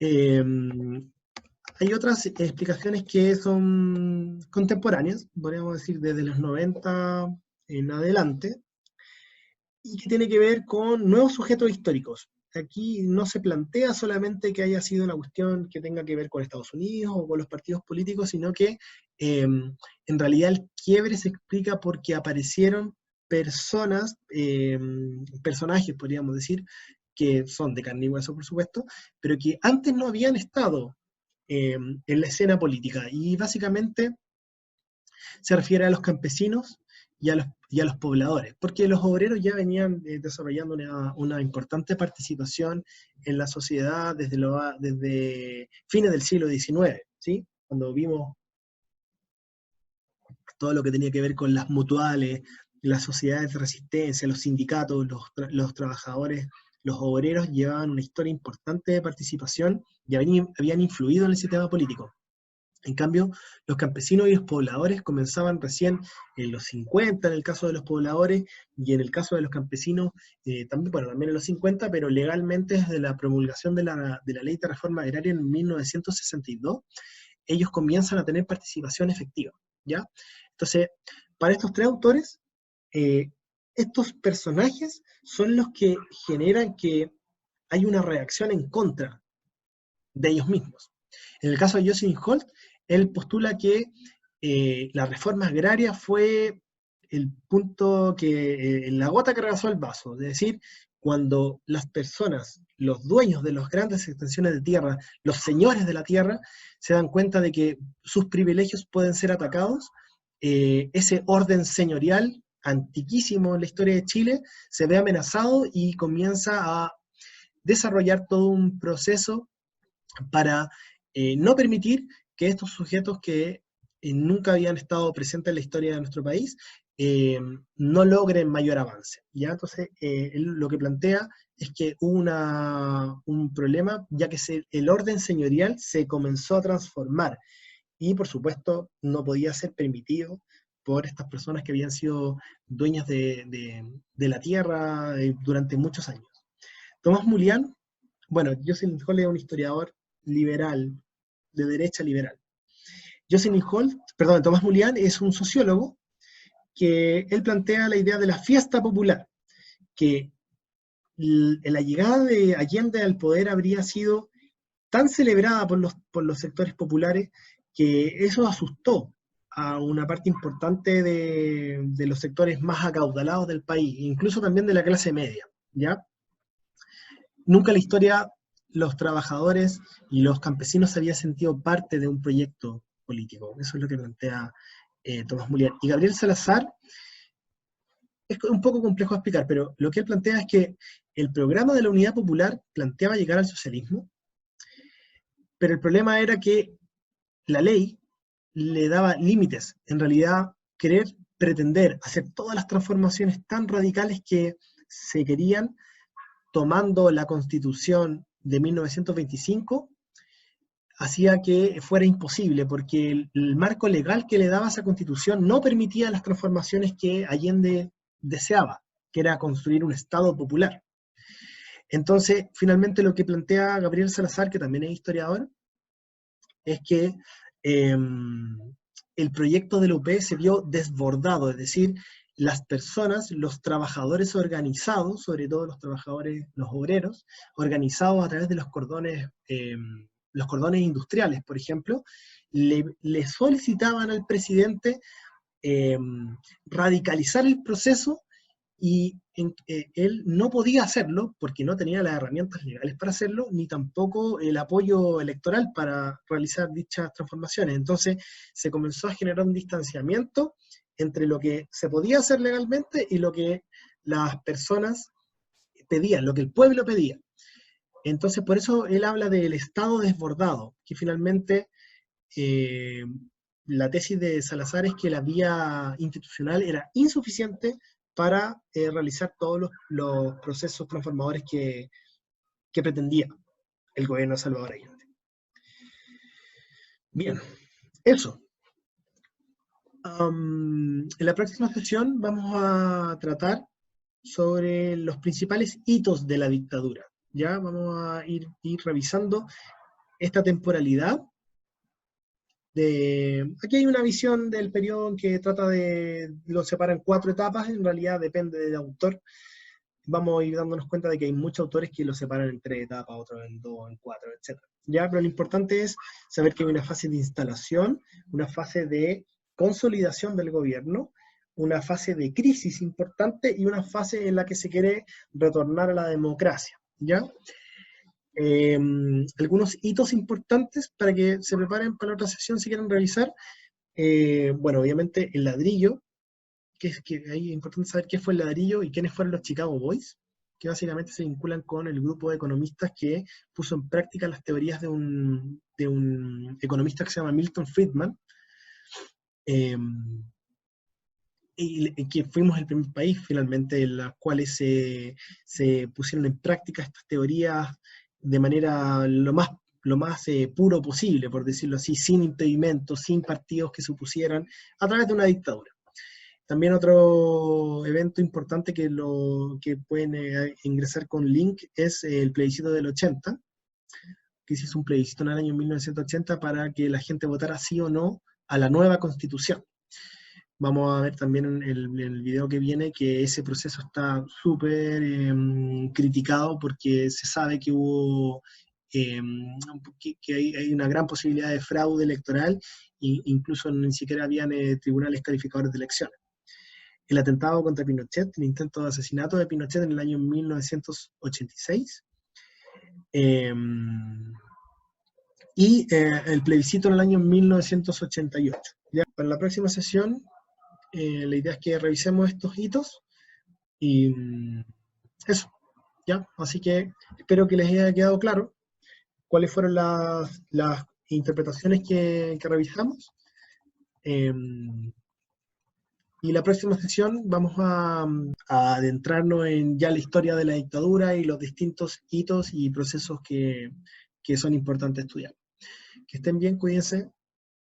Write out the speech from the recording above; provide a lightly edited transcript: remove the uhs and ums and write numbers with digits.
Eh, Hay otras explicaciones que son contemporáneas, podríamos decir desde los 90 en adelante, y que tiene que ver con nuevos sujetos históricos. Aquí no se plantea solamente que haya sido una cuestión que tenga que ver con Estados Unidos o con los partidos políticos, sino que en realidad el quiebre se explica porque aparecieron personas, personajes, podríamos decir, que son de carne y hueso, por supuesto, pero que antes no habían estado en la escena política. Y básicamente se refiere a los campesinos y a los pobladores, porque los obreros ya venían desarrollando una importante participación en la sociedad desde fines del siglo XIX, ¿sí? Cuando vimos todo lo que tenía que ver con las mutuales, las sociedades de resistencia, los sindicatos, los trabajadores, los obreros llevaban una historia importante de participación y habían influido en el sistema político. En cambio, los campesinos y los pobladores comenzaban recién en los 50, en el caso de los pobladores, y en el caso de los campesinos, también, bueno, también en los 50, pero legalmente desde la promulgación de la Ley de Reforma Agraria en 1962, ellos comienzan a tener participación efectiva, ¿ya? Entonces, para estos tres autores, eh, estos personajes son los que generan que hay una reacción en contra de ellos mismos. En el caso de Jocelyn Holt, él postula que la reforma agraria fue el punto que, la gota que rebasó el vaso, es decir, cuando las personas, los dueños de las grandes extensiones de tierra, los señores de la tierra, se dan cuenta de que sus privilegios pueden ser atacados, ese orden señorial antiquísimo en la historia de Chile se ve amenazado y comienza a desarrollar todo un proceso para no permitir que estos sujetos que nunca habían estado presentes en la historia de nuestro país no logren mayor avance. ¿Ya? Entonces, él lo que plantea es que hubo un problema, ya que el orden señorial se comenzó a transformar y, por supuesto, no podía ser permitido por estas personas que habían sido dueñas de la tierra durante muchos años. Tomás Mulián, bueno, Jocelyn Holt es un historiador liberal, de derecha liberal. Jocelyn Holt, perdón, Tomás Mulián es un sociólogo que él plantea la idea de la fiesta popular, que la llegada de Allende al poder habría sido tan celebrada por los sectores populares que eso asustó a una parte importante de los sectores más acaudalados del país, incluso también de la clase media, ¿ya? Nunca en la historia los trabajadores y los campesinos se habían sentido parte de un proyecto político. Eso es lo que plantea Tomás Mulián. Y Gabriel Salazar, es un poco complejo de explicar, pero lo que él plantea es que el programa de la Unidad Popular planteaba llegar al socialismo, pero el problema era que la ley le daba límites. En realidad, querer pretender hacer todas las transformaciones tan radicales que se querían, tomando la Constitución de 1925, hacía que fuera imposible, porque el marco legal que le daba esa Constitución no permitía las transformaciones que Allende deseaba, que era construir un Estado popular. Entonces, finalmente lo que plantea Gabriel Salazar, que también es historiador, es que el proyecto de la UP se vio desbordado, es decir, las personas, los trabajadores organizados, sobre todo los trabajadores, los obreros, organizados a través de los cordones industriales, por ejemplo, le solicitaban al presidente radicalizar el proceso y él no podía hacerlo porque no tenía las herramientas legales para hacerlo, ni tampoco el apoyo electoral para realizar dichas transformaciones. Entonces se comenzó a generar un distanciamiento entre lo que se podía hacer legalmente y lo que las personas pedían, lo que el pueblo pedía. Entonces por eso él habla del Estado desbordado, que finalmente la tesis de Salazar es que la vía institucional era insuficiente para realizar todos los procesos transformadores que pretendía el gobierno de Salvador Allende. Bien, eso. En la próxima sesión vamos a tratar sobre los principales hitos de la dictadura. Ya vamos a ir revisando esta temporalidad. Aquí hay una visión del periodo que trata lo separa en 4 etapas, en realidad depende del autor. Vamos a ir dándonos cuenta de que hay muchos autores que lo separan en 3 etapas, otros en 2, en 4, etc. ¿Ya? Pero lo importante es saber que hay una fase de instalación, una fase de consolidación del gobierno, una fase de crisis importante y una fase en la que se quiere retornar a la democracia. ¿Ya? Algunos hitos importantes para que se preparen para la otra sesión si quieren revisar. Bueno, obviamente el ladrillo, que ahí es importante saber qué fue el ladrillo y quiénes fueron los Chicago Boys, que básicamente se vinculan con el grupo de economistas que puso en práctica las teorías de un economista que se llama Milton Friedman, y que fuimos el primer país finalmente en los cuales se pusieron en práctica estas teorías de manera lo más puro posible, por decirlo así, sin impedimentos, sin partidos que se opusieran, a través de una dictadura. También otro evento importante que pueden ingresar con link es el plebiscito del 80, que se hizo un plebiscito en el año 1980 para que la gente votara sí o no a la nueva constitución. Vamos a ver también en el video que viene que ese proceso está súper criticado porque se sabe que hubo que hay una gran posibilidad de fraude electoral e incluso ni siquiera habían tribunales calificadores de elecciones. El atentado contra Pinochet, el intento de asesinato de Pinochet en el año 1986, y el plebiscito en el año 1988. Ya, para la próxima sesión, la idea es que revisemos estos hitos y eso, ¿ya? Así que espero que les haya quedado claro cuáles fueron las interpretaciones que revisamos. Y la próxima sesión vamos a adentrarnos en ya la historia de la dictadura y los distintos hitos y procesos que son importantes estudiar. Que estén bien, cuídense.